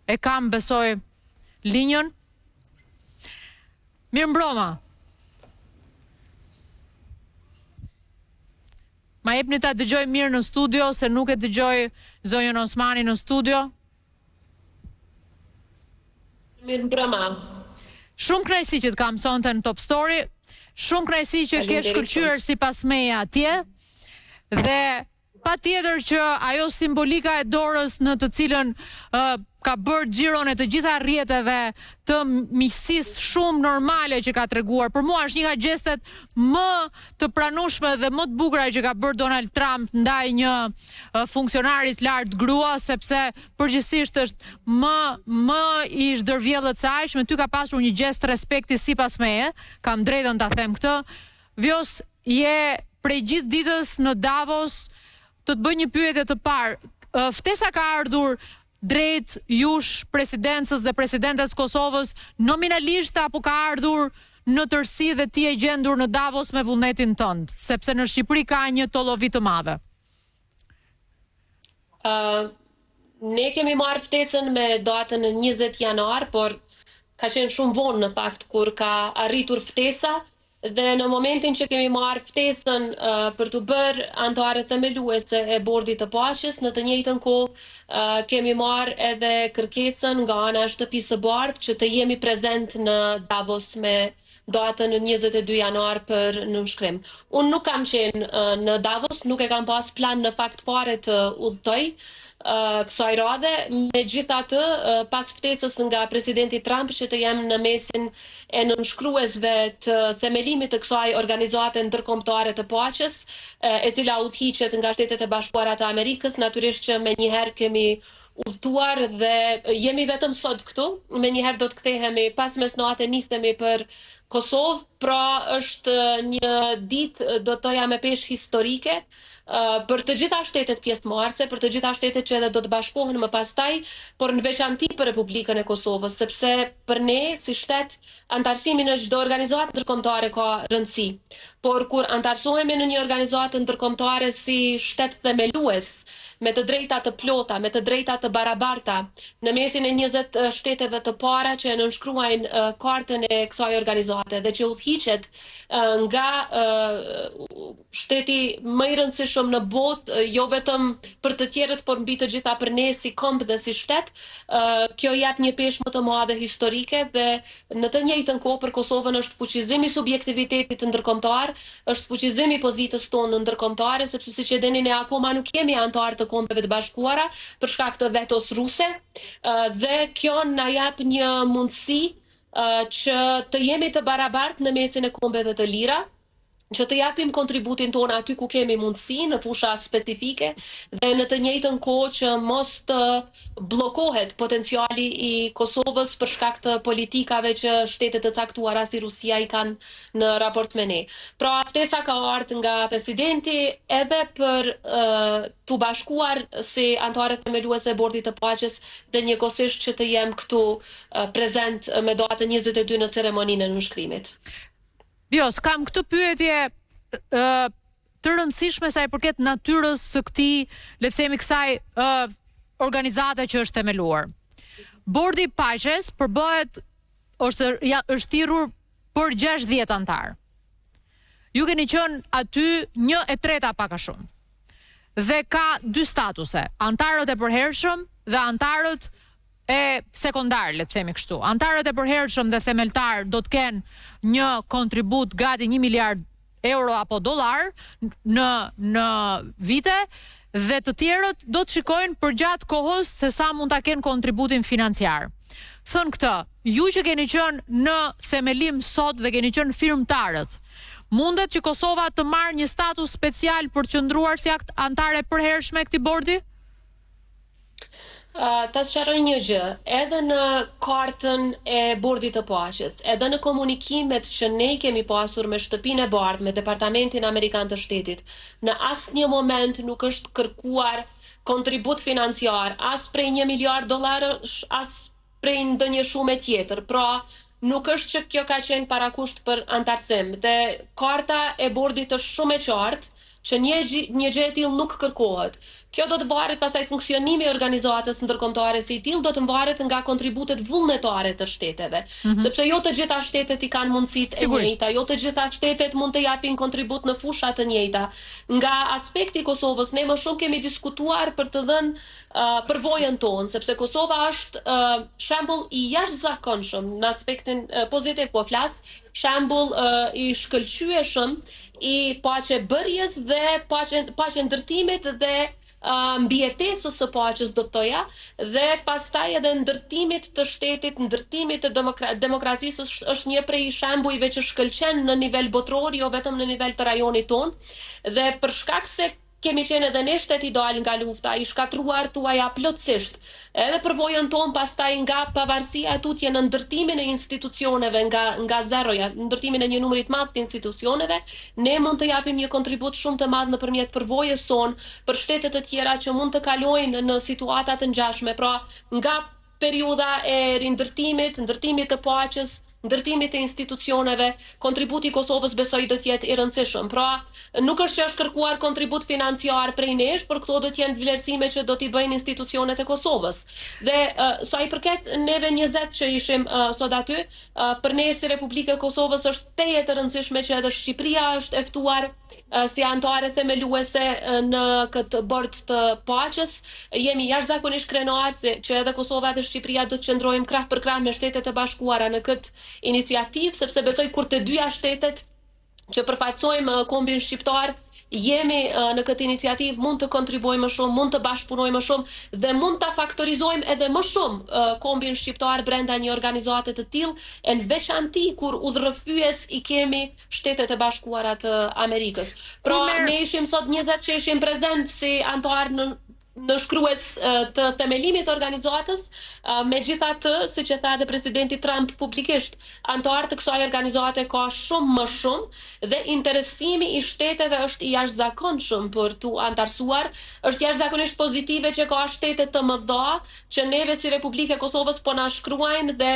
e kam besoj linjën. Mirëmbroma. Ma jepni ta dëgjoj mirë në studio, se nuk e dëgjoj zonjën Osmani në studio. Mirëmbroma. Shumë kënaqësi që të kam sonte në Top Story. Shumë kënaqësi që ke shkëlqyer sipas meje atje. Dhe patjetër që ajo simbolika e dorës në të cilën ka bërë xhiron e të gjitha rrjeteve të miqësisë shumë normale që ka treguar. Për mua është një nga gjestet më të pranueshme dhe më të bukura që ka bërë Donald Trump ndaj një funksionari të lartë grua, sepse përgjithsisht është më i zhdërvjellët se aq, me ty ka pasur një gjest respekti sipas meje, kam drejtën ta them këtë. Vjos, je prej gjithë ditës në Davos, të bëj një pyetje të parë. Ftesa ka ardhur drejt jush presidencës dhe presidentes Kosovës nominalisht, apo ka ardhur në tërësi dhe ti e gjendur në Davos me vullnetin tënd, sepse në Shqipëri ka një tollovi të madhe? Ne kemi marrë ftesën me datën 20 janar, por ka qenë shumë vonë në fakt kur ka arritur ftesa. Dhe në momentin që kemi marrë ftesën për të bërë antare themeluese e Bordit të Paqes, në të njëjtën kohë kemi marrë edhe kërkesën nga ana e Shtëpisë së Bardhë që të jemi prezent në Davos me datën 22 janar për nënshkrim. Unë nuk kam qenë në Davos, nuk e kam pas plan në fakt fare të udhtoj kësaj radhe, megjithatë pas ftesës nga presidenti Trump që të jem në mesin e nënshkruesve të themelimit të kësaj organizate ndërkombëtare të paqes, e cila udhëhiqet nga Shtetet e Bashkuara të Amerikës, natyrisht që menjëherë kemi udhëtuar dhe jemi vetëm sot këtu, menjëherë do të kthehemi pas mesnatë, nisemi për Kosovë, pra është një ditë do të thoja me peshë historike për të gjitha shtetet pjesëmarrëse, për të gjitha shtetet që edhe do të bashkohen më pastaj, por në veçanti për Republikën e Kosovës, sepse për ne si shtet antarësimi në çdo organizatë ndërkombëtare ka rëndësi. Por kur antarësohemi në një organizatë ndërkombëtare si shtet themelues, me të drejta të plota, me të drejta të barabarta, në mesin e 20 shteteve të para që e nënshkruajnë kartën e kësaj organizate dhe që udhëhiqet nga shteti më i rëndësishëm në botë, jo vetëm për të tjerët, por mbi të gjitha për ne si kombë dhe si shtet, kjo jep një peshë më të madhe historike dhe në të njëjtën kohë për Kosovën është fuqizimi i subjektivitetit ndërkombëtar, është fuqizimi i pozitës tonë ndërkombëtare, sepse siç e dini ne akoma nuk jemi antar të Kombeve të Bashkuara për shkak të vetos ruse, dhe kjo na jep një mundësi që të jemi të barabartë në mesin e kombeve të lira, që të japim kontributin tonë aty ku kemi mundësi në fusha specifike dhe në të njëjtën kohë që mos të bllokohet potenciali i Kosovës për shkak të politikave që shtetet të caktuara si Rusia i kanë në raport me ne. Pra ftesa ka ardhur nga presidenti edhe për të bashkuar si antare themeluese e Bordit të Paqes dhe njëkohësisht që të jem këtu prezent me datën 22 në ceremoninë e nënshkrimit. Vjos, kam këtë pyetje të rëndësishme sa i përket natyrës së këtij, le të themi kësaj organizate që është themeluar. Bordi i Paqes përbëhet, është thirrur për 60 antar. Ju keni qenë aty 1/3 pak a shumë. Dhe ka 2 statuse, antarët e përhershëm dhe antarët e sekondar, le të themi kështu. Antarët e përhershëm dhe themeltar do të kenë një kontribut gati 1 miliard euro apo dollar në vite, dhe të tjerët do të shikojnë për gjatë kohës se sa mund ta kenë kontributin financiar. Thënë këtë, ju që keni qenë në themelim sot dhe keni qenë firmtarët, mundet që Kosova të marrë një status special për të qëndruar si antare përhershme e këtij bordi? Ta sqaroj një gjë, edhe në kartën e Bordit të Paqes, edhe në komunikimet që ne kemi pasur me Shtëpinë e Bardhë, me Departamentin Amerikan të Shtetit, në asnjë moment nuk është kërkuar kontribut financiar, as prej 1 miliard dollarësh, as prej ndonjë shumë tjetër. Pra, nuk është që kjo ka qenë parakusht për antarësim. Dhe karta e Bordit është shumë e qartë, që një gjë e tillë nuk kërkohet. Kjo do të varet pastaj funksionimi i organizatës ndërkombëtare si i tillë do të varet nga kontributet vullnetare të shteteve, sepse jo të gjitha shtetet i kanë mundësitë e njëjta, jo të gjitha shtetet mund të japin kontribut në fusha të njëjta. Nga aspekti i Kosovës ne më shumë kemi diskutuar për të dhënë përvojën tonë, sepse Kosova është shembull i jashtëzakonshëm në aspektin pozitiv po flas, shembull i shkëlqyeshëm i paqebërjes dhe paqe ndërtimit dhe mbijetesës së paqes do të thoja, dhe pastaj edhe ndërtimit të shtetit, ndërtimit të demokracisë është një prej shembujve që shkëlqen në nivel botror, jo vetëm në nivel të rajonit tonë, dhe për shkak se kemi qenë edhe ne shtet i dal nga lufta, i shkatruar tuaja plotësisht. Edhe përvojën tonë pastaj nga pavarësia e tutje në ndërtimin e institucioneve nga zeroja, ndërtimin e një numrit madh të institucioneve, ne mund të japim një kontribut shumë të madh nëpërmjet përvojës sonë për shtetet të tjera që mund të kalojnë në situata të ngjashme, pra nga periudha e rindërtimit, ndërtimit të paqes, ndërtimit të institucioneve, kontributi i Kosovës besoj do të jetë i rëndësishëm. Pra, nuk është që është kërkuar kontribut financiar prej nesh, por këto do të jenë vlerësime që do t'i bëjnë institucionet e Kosovës. Dhe sa i përket neve 20 që ishim sot aty, për ne si Republikë e Kosovës është teje të rëndësishme që edhe Shqipëria është e ftuar si antare themeluese në këtë bord të paqes. Jemi jashtëzakonisht krenar që edhe Kosova dhe Shqipëria do të qëndrojmë krah për krah me Shtetet e Bashkuara në këtë iniciativë, sepse besoj kur të dyja shtetet që përfaqësojmë kombin shqiptar jemi në këtë iniciativë mund të kontribuojmë më shumë, mund të bashkëpunojmë më shumë dhe mund ta faktorizojmë edhe më shumë kombin shqiptar brenda një organizate të tillë, në veçanti kur udhërrëfyes i kemi Shtetet e Bashkuara të Amerikës. Pra ne ishim sot 20 që ishim prezent si antar në shkrues të themelimit të organizatës, megjithatë, siç e tha edhe presidenti Trump publikisht, antar të kësaj organizate ka shumë më shumë dhe interesimi i shteteve është i jashtëzakonshëm për tu antarësuar, është jashtëzakonisht pozitive që ka shtete të mëdha që neve si Republikë e Kosovës po na shkruajnë dhe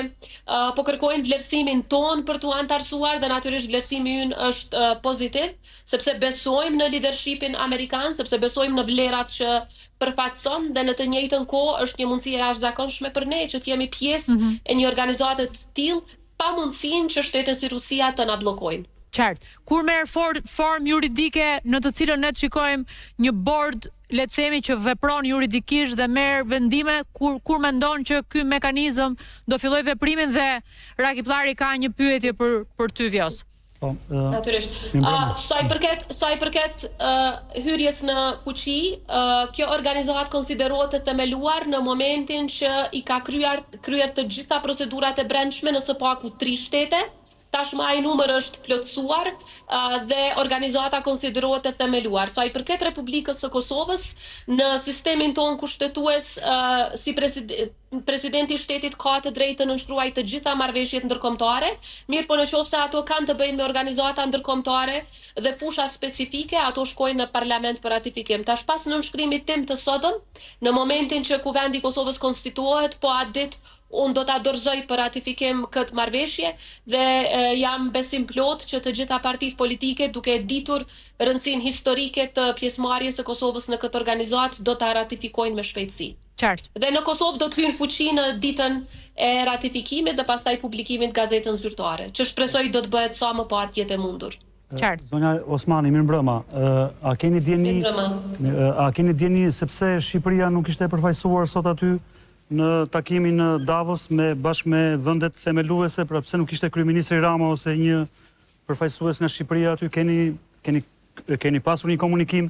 po kërkojnë vlerësimin ton për tu antarësuar dhe natyrisht vlerësimi ynë është pozitiv, sepse besojmë në leadershipin amerikan, sepse besojmë në vlerat që përfaqëson dhe në të njëjtën kohë është një mundësi e jashtëzakonshme për ne që të jemi pjesë e një organizate të tillë pa mundësinë që shtete si Rusia të na bllokojnë. Qartë. Kur merr formë juridike në të cilën ne shikojmë një bord, le të themi që vepron juridikisht dhe merr vendime, kur mendon që ky mekanizëm do filloj veprimin dhe Rakipllari ka një pyetje për ty Vjos. Natyrisht. Sa i përket hyrjes në fuqi, kjo organizat konsiderohet të themeluar në momentin që i ka kryer të gjitha procedurat e brendshme në së paku 3 shtete. Tashmë ai numër është plotësuar dhe organizata konsiderohet të themeluar. Sa i përket Republikës së Kosovës, në sistemin ton kushtetues, si presidenti i shtetit ka të drejtë të nënshkruajë të gjitha marrëveshjet ndërkombëtare, mirë po nëse ato kanë të bëjnë me organizata ndërkombëtare dhe fusha specifike, ato shkojnë në parlament për ratifikim. Tash pas nënshkrimit tim të sotëm, në momentin që Kuvendi i Kosovës konstituohet, po atë ditë unë do ta dorëzoj për ratifikim këtë marrëveshje dhe jam besim plot që të gjitha partitë politike, duke ditur rëndësinë historike të pjesëmarrjes së Kosovës në këtë organizat, do ta ratifikojnë me shpejtësi. Qartë. Dhe në Kosovë do të hyjnë fuqi në ditën e ratifikimit dhe pastaj publikimit gazetën zyrtare, që shpresoj do të bëhet sa më parë jetë e mundur. Qartë. Zonja Osmani, mirëmbrëma. A keni djeni sepse Shqipëria nuk ishte përfaqësuar sot aty në takimin në Davos bashkë me vendet themeluese, pra pse nuk ishte kryeministri Rama ose një përfaqësues nga Shqipëria aty, keni pasur një komunikim?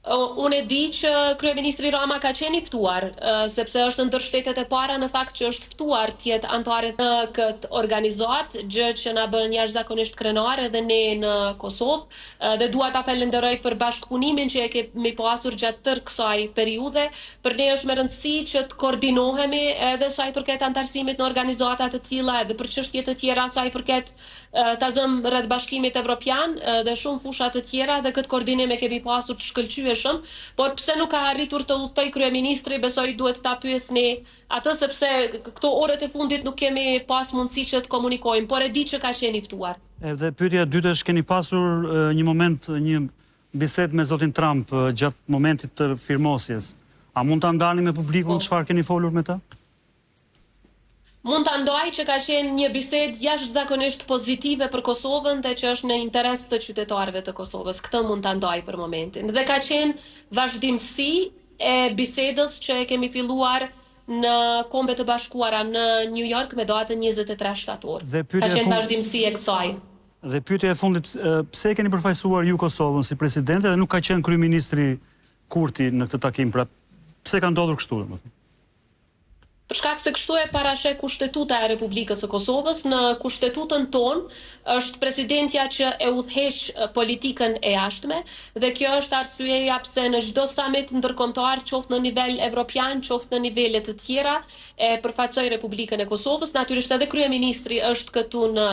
Unë e di që kryeministri Rama ka qenë i ftuar, sepse është ndër shtetet e para në fakt që është ftuar të jetë antare në këtë organizat, gjë që na bën jashtëzakonisht krenar edhe ne në Kosovë, dhe dua ta falenderoj për bashkëpunimin që e kemi pasur gjatë tërë kësaj periudhe. Për ne është me rëndësi që të koordinohemi edhe sa i përket antarësimit në organizata të tilla edhe për çështje të tjera sa i përket ta zëm rreth Bashkimit Evropian dhe shumë fusha të tjera, dhe këtë koordinim e kemi pasur të shkëlqyer fuqishëm, por pse nuk ka arritur të udhtoj kryeministri, besoj duhet ta pyesni atë sepse këto orët e fundit nuk kemi pas mundësi që të komunikojmë, por e di që ka qenë i ftuar. Dhe pyetja e dytë është, keni pasur një bisedë me zotin Trump gjatë momentit të firmosjes. A mund ta ndani me publikun çfarë keni folur me ta? Mund ta ndaj që ka qenë një bisedë jashtëzakonisht pozitive për Kosovën dhe që është në interes të qytetarëve të Kosovës. Këtë mund ta ndaj për momentin. Dhe ka qenë vazhdimsi e bisedës që e kemi filluar në Kombet e Bashkuara në New York me datën 23 shtator. Ka qenë vazhdimsi e kësaj. Dhe pyetja e fundit, pse keni përfaqësuar ju Kosovën si presidente dhe nuk ka qenë kryeministri Kurti në këtë takim? Pra, pse ka ndodhur kështu? Për shkak se kështu e parasheh Kushtetuta e Republikës së Kosovës, në Kushtetutën tonë është presidentja që e udhëheq politikën e jashtme dhe kjo është arsyeja pse në çdo summit ndërkombëtar, qoftë në nivel evropian, qoftë në nivele të tjera, e përfaqësoj Republikën e Kosovës. Natyrisht edhe kryeministri është këtu në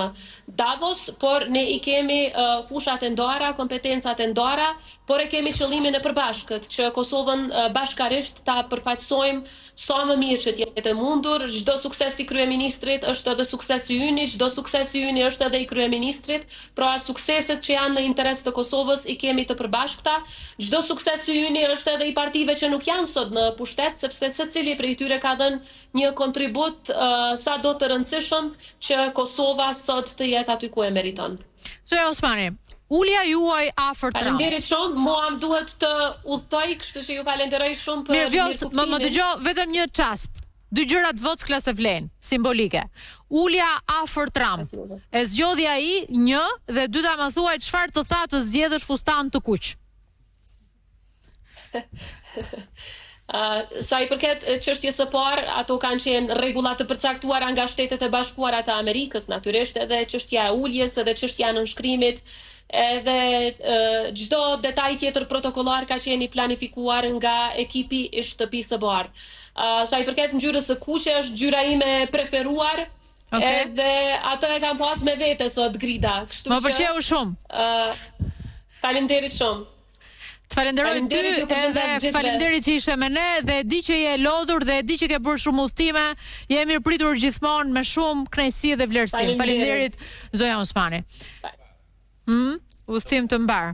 Davos, por ne i kemi fushat e ndara, kompetencat e ndara, por e kemi qëllimin e përbashkët që Kosovën bashkarisht ta përfaqësojmë sa më mirë që t'jetë e mundur. Çdo sukses i kryeministrit është edhe sukses i yni, çdo sukses i yni është edhe i kryeministrit. Pra sukseset që janë në interes të Kosovës i kemi të përbashkëta. Çdo sukses i yni është edhe i partive që nuk janë sot në pushtet, sepse secili prej tyre ka dhënë një kontribut sa do të rëndësishëm që Kosova sot të jetë aty ku e meriton. Zoja Osmani, ulja juaj afër Trump. Faleminderit shumë, mua më duhet të udhtoj, kështu që ju falenderoj shumë për mirëkuptimin. Më dëgjoj vetëm një çast. 2 gjëra të Vockla se vlen, simbolike. Ulja afër Trump. E zgjodhi ai, 1, dhe 2 ta më thuaj çfarë të tha të zgjedhësh fustan të kuq. Sa i përket çështjes së parë, ato kanë qenë rregulla të përcaktuara nga Shtetet e Bashkuara të Amerikës, natyrisht edhe çështja e uljes, edhe çështja e nënshkrimit, edhe çdo detaj tjetër protokollar ka qenë i planifikuar nga ekipi i shtëpisë së bardhë. Sa i përket ngjyrës së kuqe, është ngjyra ime e preferuar. Edhe atë e kam pas me vete sot Grida, kështu që më pëlqeu shumë. Faleminderit shumë. Të falenderoj ty edhe falenderit që ishe me ne dhe di që je lodhur dhe di që ke bërë shumë udhtime. Je mirëpritur gjithmonë me shumë kënaqësi dhe vlerësim. Faleminderit Zoja Osmani. Udhtim të mbar.